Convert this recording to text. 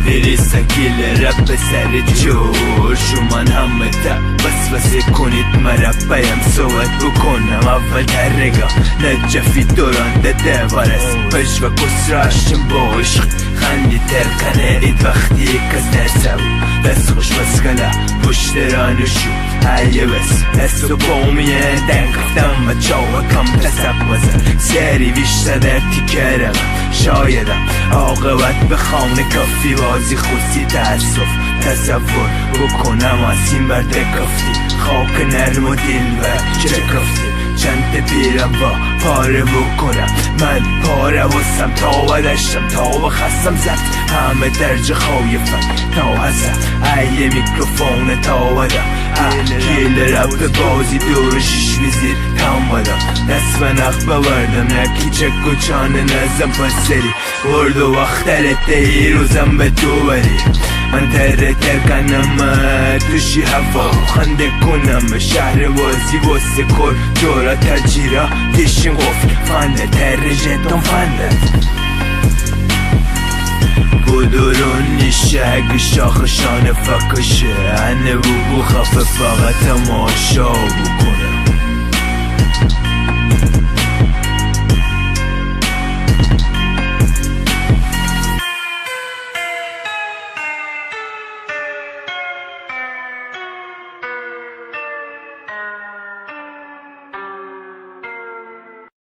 بریسه گیل رب سر جوش و من همه تا وسوسه کنید مربیم صحبت بکنم اول درگاه نجفی دوران دوارس پش و کسراشم با عشق خندی ترکنه اید وقتی کس نسو دست خوش بسکلا پشت رانشو هیه بس دست و بامیه دنگفتم و چاوه کم تسب وزن سری بیشتر در تیکرم شایدم عاقبت به خانه کافی بازی خوصی تأسف تصور بکنم آسیم بر دکافتی خاک نرم و دل و چه کافتی چند پیرم و پاره بکنم من پاره وستم تا و دشتم تا و خستم زد همه درجه خایفم تا هزم ایه میکروفون تا ودم گیل رب بازی دور شش ویزیر کم ودم دست و نخ بوردم نکی چک و چانه نزم پسری برد و وقترت دیروزم به تو بری من تره ترکنم توشی هوا خنده کنم شهر بازی واسه کر جورا تجیرا دیشین قفل فنده تره جدام فنده بودورون نیشه اگه شاخشان فکشه انه بو خفه فقط ماشا بکنه